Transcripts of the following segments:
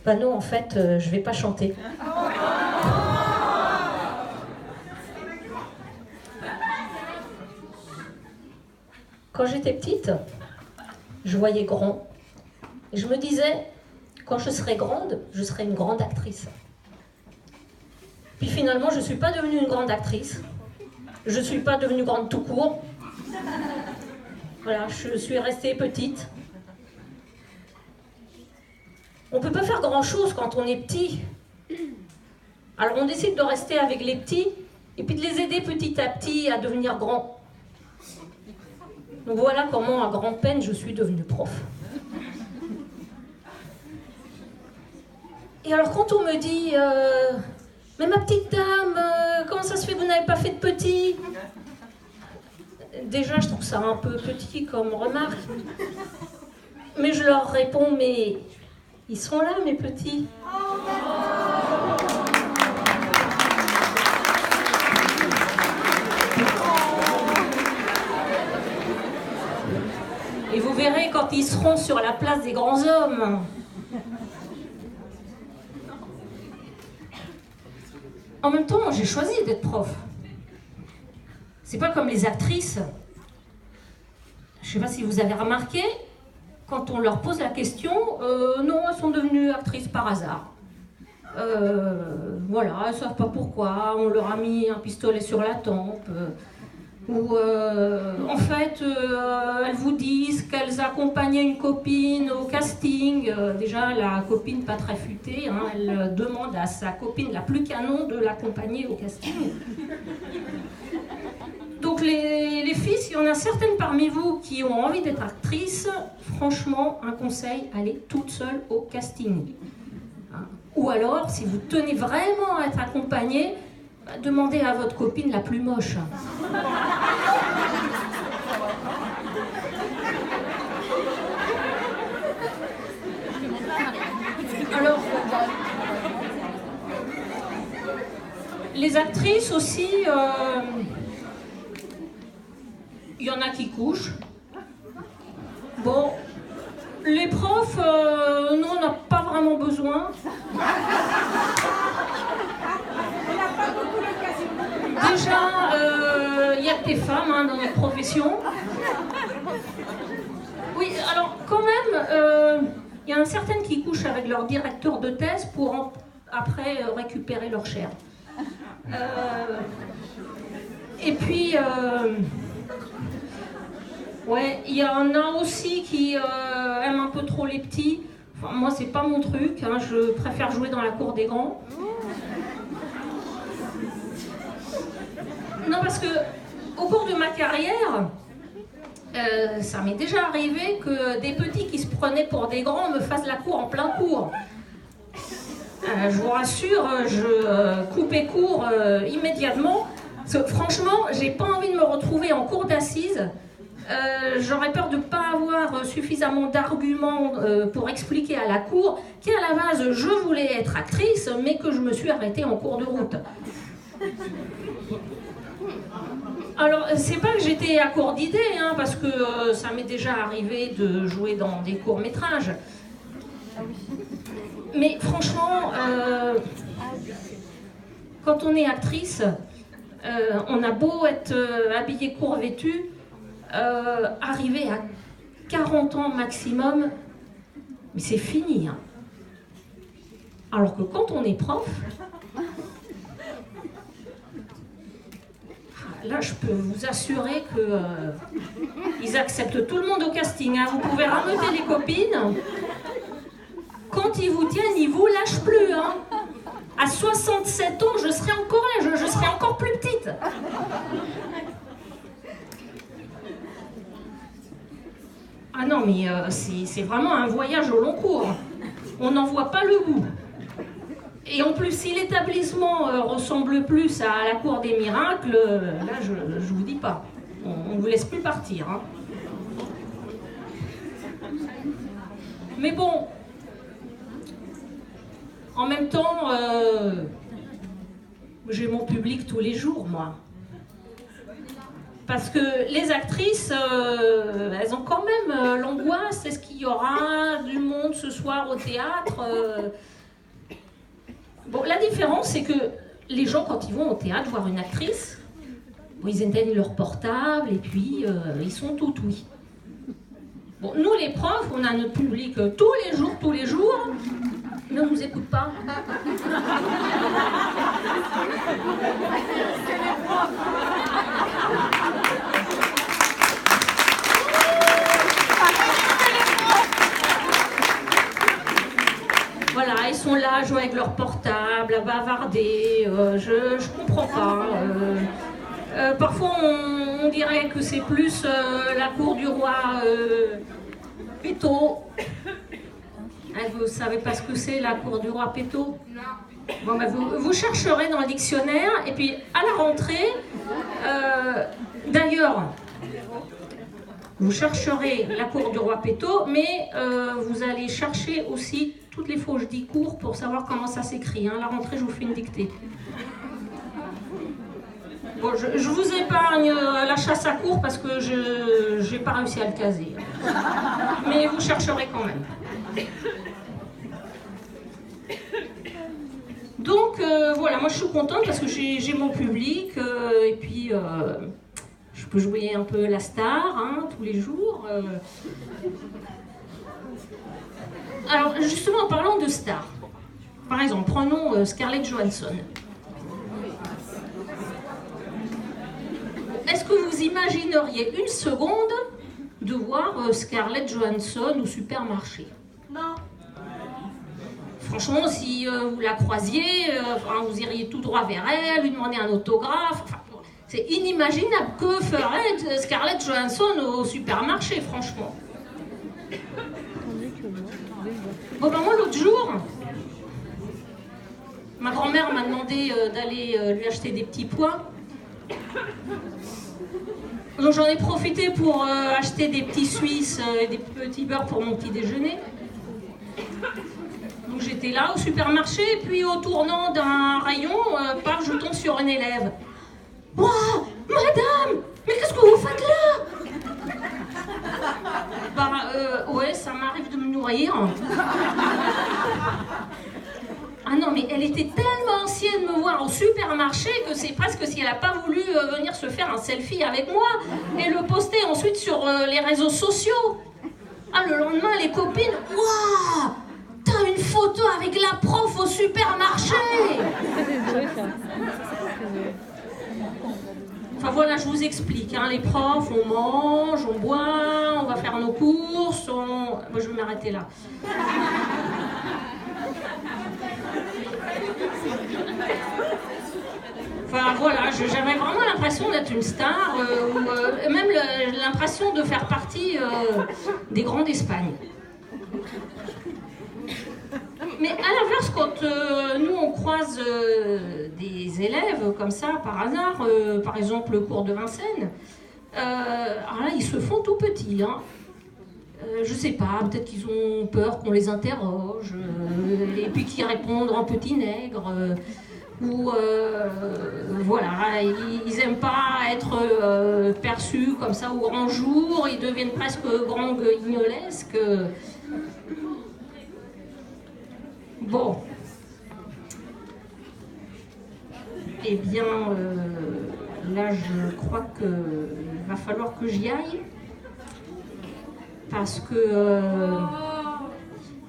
Bah non, en fait, je vais pas chanter. Quand j'étais petite, je voyais grand. Et je me disais, quand je serai grande, je serai une grande actrice. Puis finalement, je ne suis pas devenue une grande actrice. Je ne suis pas devenue grande tout court. Voilà, je suis restée petite. On ne peut pas faire grand-chose quand on est petit. Alors on décide de rester avec les petits et puis de les aider petit à petit à devenir grands. Donc voilà comment, à grand-peine, je suis devenue prof. Et alors quand on me dit « Mais ma petite dame, comment ça se fait que vous n'avez pas fait de petit ?» Déjà, je trouve ça un peu petit comme remarque. Mais je leur réponds « Mais ils sont là, mes petits. » Et vous verrez quand ils seront sur la place des grands hommes. En même temps, j'ai choisi d'être prof. C'est pas comme les actrices. Je sais pas si vous avez remarqué, quand on leur pose la question, non, elles sont devenues actrices par hasard. Voilà, elles savent pas pourquoi, on leur a mis un pistolet sur la tempe. Ou en fait, elles vous disent qu'elles accompagnaient une copine au casting. Déjà, la copine pas très futée, hein, elle demande à sa copine la plus canon de l'accompagner au casting. Donc les filles, s'il y en a certaines parmi vous qui ont envie d'être actrices, franchement, un conseil, allez toute seule au casting. Hein. Ou alors, si vous tenez vraiment à être accompagnée, demandez à votre copine la plus moche. Alors, les actrices aussi, il y en a qui couchent. Bon, les profs, nous, on n'a pas vraiment besoin. Déjà, il y a que des femmes hein, dans notre profession. Oui, alors quand même, il y en a certaines qui couchent avec leur directeur de thèse pour après récupérer leur chair. Et puis, ouais, il y en a aussi qui aiment un peu trop les petits. Enfin, moi, c'est pas mon truc. Hein, je préfère jouer dans la cour des grands. Non, parce que au cours de ma carrière, ça m'est déjà arrivé que des petits qui se prenaient pour des grands me fassent la cour en plein cours. Je vous rassure, je coupais court immédiatement. Parce que, franchement, j'ai pas envie de me retrouver en cour d'assises. J'aurais peur de ne pas avoir suffisamment d'arguments pour expliquer à la cour qu'à la base, je voulais être actrice, mais que je me suis arrêtée en cours de route. Alors, c'est pas que j'étais à court d'idées, hein, parce que ça m'est déjà arrivé de jouer dans des courts-métrages. Mais franchement, quand on est actrice, on a beau être habillé court vêtu, arriver à 40 ans maximum, mais c'est fini. Hein. Alors que quand on est prof, là je peux vous assurer que ils acceptent tout le monde au casting. Hein. Vous pouvez rameuter les copines. Quand ils vous tiennent, ils vous lâchent plus. Hein. À 67 ans, je serai encore là, je serai encore plus petite. Ah non, mais c'est vraiment un voyage au long cours. On n'en voit pas le bout. Et en plus, si l'établissement ressemble plus à la cour des miracles, là, je vous dis pas. On ne vous laisse plus partir. Hein. Mais bon, en même temps, j'ai mon public tous les jours, moi. Parce que les actrices, elles ont quand même l'angoisse. Est-ce qu'il y aura du monde ce soir au théâtre Bon, la différence, c'est que les gens, quand ils vont au théâtre voir une actrice, bon, ils éteignent leur portable et puis ils sont tout oui. Bon, nous, les profs, on a notre public tous les jours, mais on ne nous écoute pas. Voilà, ils sont là à jouer avec leur portable, à bavarder, je comprends pas. Parfois on dirait que c'est plus la cour du roi Péto. Vous savez pas ce que c'est la cour du roi Péto? Non. Bon, ben vous chercherez dans le dictionnaire et puis à la rentrée, d'ailleurs, vous chercherez la cour du roi Péto, mais vous allez chercher aussi toutes les fois où je dis cours pour savoir comment ça s'écrit. Hein. À la rentrée, je vous fais une dictée. Bon, je vous épargne la chasse à cours parce que je n'ai pas réussi à le caser. Mais vous chercherez quand même. Donc voilà, moi je suis contente parce que j'ai mon public et puis je peux jouer un peu la star hein, tous les jours. Alors justement en parlant de star, par exemple prenons Scarlett Johansson. Est-ce que vous imagineriez une seconde de voir Scarlett Johansson au supermarché? Non. Franchement, si vous la croisiez, vous iriez tout droit vers elle, lui demander un autographe. Enfin, c'est inimaginable. Que ferait Scarlett Johansson au supermarché, franchement? Bon, ben moi, l'autre jour, ma grand-mère m'a demandé d'aller lui acheter des petits pois. Donc j'en ai profité pour acheter des petits Suisses et des petits beurres pour mon petit déjeuner. Donc j'étais là au supermarché, et puis au tournant d'un rayon, je tombe sur un élève. « Waouh, madame, mais qu'est-ce que vous faites là ?» Ouais, ça m'arrive de me nourrir. Ah non, mais elle était tellement ancienne de me voir au supermarché que c'est presque si elle n'a pas voulu venir se faire un selfie avec moi et le poster ensuite sur les réseaux sociaux. Ah, le lendemain, les copines, « Waouh, t'as une photo avec la prof au supermarché !» Enfin voilà, je vous explique, hein, les profs, on mange, on boit, on va faire nos courses, Moi, je vais m'arrêter là. Enfin voilà, j'avais vraiment l'impression d'être une star, ou même l'impression de faire partie des grands d'Espagne. Mais à l'inverse, quand nous on croise des élèves comme ça par hasard, par exemple le cours de Vincennes, alors là ils se font tout petits. Hein. Je sais pas, peut-être qu'ils ont peur qu'on les interroge, et puis qu'ils répondent en petit nègre. Ou voilà, ils n'aiment pas être perçus comme ça au grand jour, ils deviennent presque grands guignolesques. Bon. Eh bien, là je crois qu'il va falloir que j'y aille. Parce que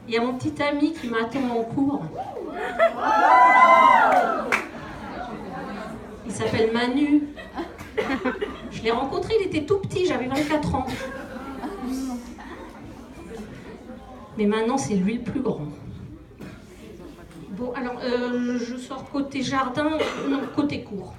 y a mon petit ami qui m'attend en cours. Il s'appelle Manu. Je l'ai rencontré, il était tout petit, j'avais 24 ans. Mais maintenant, c'est lui le plus grand. Bon, alors, je sors côté jardin, non, côté cour.